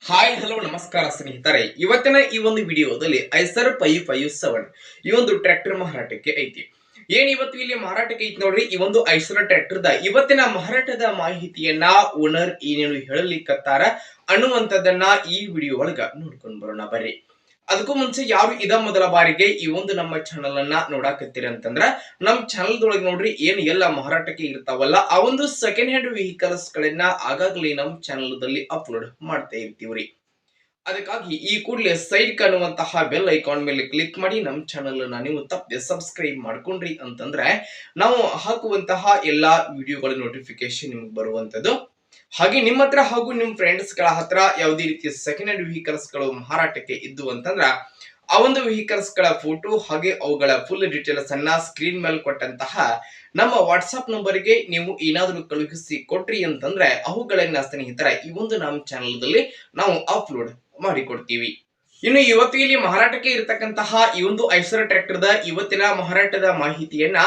Hi hello ನಮಸ್ಕಾರ ಸ್ನೇಹಿತರೆ. ಇವತ್ತಿನ ಈ ಒಂದು ವಿಡಿಯೋದಲ್ಲಿ ಐಸರ್ 557 ಈ ಒಂದು ಟ್ರ್ಯಾಕ್ಟರ್ ಮಾರಾಟಕ್ಕೆ ಐತಿ. ಇವತ್ತು ಇಲ್ಲಿ ಮಾರಾಟಕ್ಕೆ ಐತಿ ನೋಡ್ರಿ. ಈ ಒಂದು ಐಸರ್ ಟ್ರ್ಯಾಕ್ಟರ್ ಇವತ್ತಿನ ಮಾರಾಟದ ಮಾಹಿತಿಯನ್ನ ಓನರ್ ಏನೇನು ಹೇಳಲಿಕ್ಕತ್ತಾರ ಅನ್ನುವಂಥದ್ದನ್ನ ಈ ವಿಡಿಯೋ ಒಳಗ ನೋಡ್ಕೊಂಡು ಬರೋಣ ಬರ್ರಿ. ಅದಕ್ಕೂ ಮುಂಚೆ ಯಾರು ಮೊದಲ ಬಾರಿಗೆ ಈ ಒಂದು ನಮ್ಮ ಚಾನಲ್ ಅನ್ನ ನೋಡಾಕತ್ತೀರಿ ಅಂತಂದ್ರ ನಮ್ ಚಾನಲ್ ದೊಳಗೆ ನೋಡ್ರಿ ಏನ್ ಎಲ್ಲ ಮಾರಾಟಕ್ಕೆ ಇರ್ತಾವಲ್ಲ ಆ ಒಂದು ಸೆಕೆಂಡ್ ಹ್ಯಾಂಡ್ ವೆಹಿಕಲ್ಸ್ ಗಳನ್ನ ಆಗಾಗ್ಲೇ ನಮ್ ಚಾನಲ್ ದಲ್ಲಿ ಅಪ್ಲೋಡ್ ಮಾಡ್ತಾ ಇರ್ತೀವ್ರಿ. ಅದಕ್ಕಾಗಿ ಈ ಕೂಡಲೇ ಸೈಡ್ ಕಾಣುವಂತಹ ಬೆಲ್ ಐಕಾನ್ ಮೇಲೆ ಕ್ಲಿಕ್ ಮಾಡಿ ನಮ್ಮ ಚಾನಲ್ ಅನ್ನ ನೀವು ತಪ್ಪದೆ ಸಬ್ಸ್ಕ್ರೈಬ್ ಮಾಡ್ಕೊಂಡ್ರಿ ಅಂತಂದ್ರೆ ನಾವು ಹಾಕುವಂತಹ ಎಲ್ಲಾ ವಿಡಿಯೋಗಳ ನೋಟಿಫಿಕೇಶನ್ ನಿಮ್ಗೆ ಬರುವಂತದ್ದು. ಹಾಗೆ ನಿಮ್ಮ ಹತ್ರ ಹಾಗೂ ನಿಮ್ ಫ್ರೆಂಡ್ಸ್ ಗಳ ಹತ್ರ ಯಾವುದೇ ರೀತಿಯ ಸೆಕೆಂಡ್ ಹ್ಯಾಂಡ್ ವೆಹಿಕಲ್ಸ್ ಗಳು ಮಾರಾಟಕ್ಕೆ ಇದ್ದು ಅಂತಂದ್ರ ಆ ಒಂದು ವೆಹಿಕಲ್ಸ್ ಗಳ ಫೋಟೋ ಹಾಗೆ ಅವುಗಳ ಫುಲ್ ಡೀಟೇಲ್ಸ್ ಅನ್ನ ಸ್ಕ್ರೀನ್ ಮೇಲೆ ಕೊಟ್ಟಂತಹ ನಮ್ಮ ವಾಟ್ಸ್ಆಪ್ ನಂಬರ್ಗೆ ನೀವು ಏನಾದರೂ ಕಳುಹಿಸಿ ಕೊಟ್ರಿ ಅಂತಂದ್ರೆ ಅವುಗಳನ್ನ ಸ್ನೇಹಿತರ ಈ ಒಂದು ನಮ್ಮ ಚಾನಲ್ ದಲ್ಲಿ ನಾವು ಅಪ್ಲೋಡ್ ಮಾಡಿಕೊಡ್ತೀವಿ. ಇನ್ನು ಇವತ್ತು ಇಲ್ಲಿ ಮಾರಾಟಕ್ಕೆ ಇರತಕ್ಕಂತಹ ಈ ಒಂದು ಐಸರ್ ಟ್ರ್ಯಾಕ್ಟರ್ ಇವತ್ತಿನ ಮಾರಾಟದ ಮಾಹಿತಿಯನ್ನ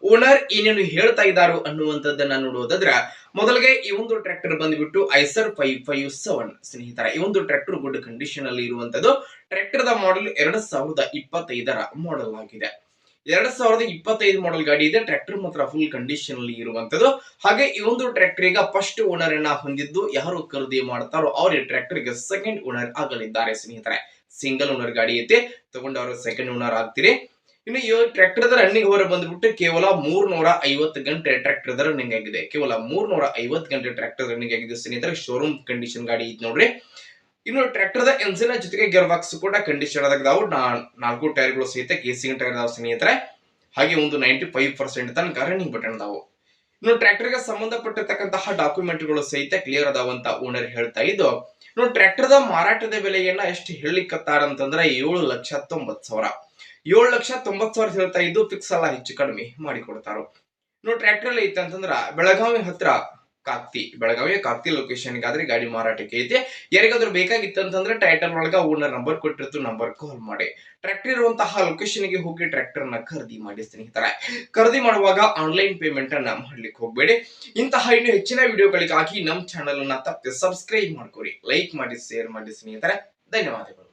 ಓನರ್ ಏನೇನು ಹೇಳ್ತಾ ಇದ್ದಾರೋ ಅನ್ನುವಂಥದ್ದನ್ನ ನೋಡುವುದಾದ್ರೆ ಮೊದಲಿಗೆ ಈ ಒಂದು ಟ್ರ್ಯಾಕ್ಟರ್ ಬಂದ್ಬಿಟ್ಟು ಐಸರ್ 557 ಸ್ನೇಹಿತರ. ಈ ಒಂದು ಟ್ರ್ಯಾಕ್ಟರ್ ಗುಡ್ ಕಂಡೀಷನ್ ಅಲ್ಲಿ ಇರುವಂತದ್ದು. ಟ್ರ್ಯಾಕ್ಟರ್ ಮಾಡೆಲ್ 2025 ಮಾಡೆಲ್ ಆಗಿದೆ. 2025 ಮಾಡೆಲ್ ಗಾಡಿ ಇದೆ. ಟ್ರ್ಯಾಕ್ಟರ್ ಮಾತ್ರ ಫುಲ್ ಕಂಡೀಷನ್ ಅಲ್ಲಿ ಇರುವಂತದ್ದು. ಹಾಗೆ ಈ ಒಂದು ಟ್ರ್ಯಾಕ್ಟರ್ ಈಗ ಫಸ್ಟ್ ಓನರ್ ಅನ್ನ ಹೊಂದಿದ್ದು ಯಾರು ಖರೀದಿ ಮಾಡ್ತಾರೋ ಅವ್ರ ಟ್ರ್ಯಾಕ್ಟರ್ ಗೆ ಸೆಕೆಂಡ್ ಓನರ್ ಆಗಲಿದ್ದಾರೆ ಸ್ನೇಹಿತರೆ. ಸಿಂಗಲ್ ಓನರ್ ಗಾಡಿ ಐತೆ, ತಗೊಂಡವರು ಸೆಕೆಂಡ್ ಓನರ್ ಆಗ್ತೀರಿ. ಇನ್ನು ಈ ಟ್ರ್ಯಾಕ್ಟರ್ ರನ್ನಿಂಗ್ ಅವರ್ ಬಂದ್ಬಿಟ್ಟು ಕೇವಲ 350 ಗಂಟೆ ಟ್ರ್ಯಾಕ್ಟರ್ ರನ್ನಿಂಗ್ ಆಗಿದೆ. ಕೇವಲ 350 ಗಂಟೆ ಟ್ರ್ಯಾಕ್ಟರ್ ರನ್ನಿಂಗ್ ಆಗಿದೆ ಸ್ನೇಹಿತರೆ. ಶೋರೂಮ್ ಕಂಡೀಷನ್ ಗಾಡಿ ಐತಿ ನೋಡ್ರಿ. ಇನ್ನು ಟ್ರ್ಯಾಕ್ಟರ್ ಎಂಜಿನ್ ಜೊತೆಗೆ ಗೇರ್ ಬಾಕ್ಸ್ ಕೂಡ ಕಂಡೀಷನ್ ಆದಾಗದಾವು. 4 ಟೈರ್ ಗಳು ಸಹಿತ ಕೇಸಿಂಗ್ ಟೈರ್ ಅದಾವ ಸ್ನೇಹಿತರೆ. ಹಾಗೆ ಒಂದು 95% ತನಕ ರನ್ನಿಂಗ್ ಬಟನ್ ಅದಾವು. ಇನ್ನು ಟ್ರ್ಯಾಕ್ಟರ್ ಗೆ ಸಂಬಂಧಪಟ್ಟಿರ್ತಕ್ಕಂತಹ ಡಾಕ್ಯುಮೆಂಟ್ ಗಳು ಸಹಿತ ಕ್ಲಿಯರ್ ಅದಾವಂತ ಓನರ್ ಹೇಳ್ತಾ ಇದ್ದು. ಇನ್ನು ಟ್ರ್ಯಾಕ್ಟರ್ ಮಾರಾಟದ ಬೆಲೆಯನ್ನ ಎಷ್ಟು ಹೇಳಿಕತ್ತಾರ ಅಂತಂದ್ರೆ 7,90,000 7,90,000 ಹೇಳ್ತಾ ಇದ್ದು. ಫಿಕ್ಸ್ ಅಲ್ಲ, ಹೆಚ್ಚು ಕಡಿಮೆ ಮಾಡಿಕೊಡ್ತಾರ. ಇನ್ನು ಟ್ರ್ಯಾಕ್ಟರ್ ಐತೆ ಅಂತಂದ್ರ ಬೆಳಗಾವಿ ಹತ್ರ ಬೆಳಗಾವಿ ಕಾಕ್ತಿ ಲೊಕೇಶನ್ ಗಾದ್ರೆ ಗಾಡಿ ಮಾರಾಟಕ್ಕೆ ಐತೆ. ಯಾರಿಗಾದ್ರೂ ಬೇಕಾಗಿತ್ತು ಅಂತಂದ್ರೆ ಟೈಟಲ್ ಒಳಗ ಓನರ್ ನಂಬರ್ ಕೊಟ್ಟಿರ್ತು, ನಂಬರ್ ಕಾಲ್ ಮಾಡಿ ಟ್ರ್ಯಾಕ್ಟರ್ ಇರುವಂತಹ ಲೊಕೇಶನ್ ಗೆ ಹೋಗಿ ಟ್ರ್ಯಾಕ್ಟರ್ ನ ಖರೀದಿ ಮಾಡಿ ಸ್ನೇಹಿತರೆ. ಖರೀದಿ ಮಾಡುವಾಗ ಆನ್ಲೈನ್ ಪೇಮೆಂಟ್ ಅನ್ನ ಮಾಡ್ಲಿಕ್ಕೆ ಹೋಗ್ಬೇಡಿ. ಇಂತಹ ಇನ್ನು ಹೆಚ್ಚಿನ ವಿಡಿಯೋಗಳಿಗಾಗಿ ನಮ್ಮ ಚಾನಲ್ ಅನ್ನ ತಪ್ಪದೆ ಸಬ್ಸ್ಕ್ರೈಬ್ ಮಾಡ್ಕೊರಿ, ಲೈಕ್ ಮಾಡಿ, ಶೇರ್ ಮಾಡಿ ಸ್ನೇಹಿತರೆ. ಧನ್ಯವಾದಗಳು.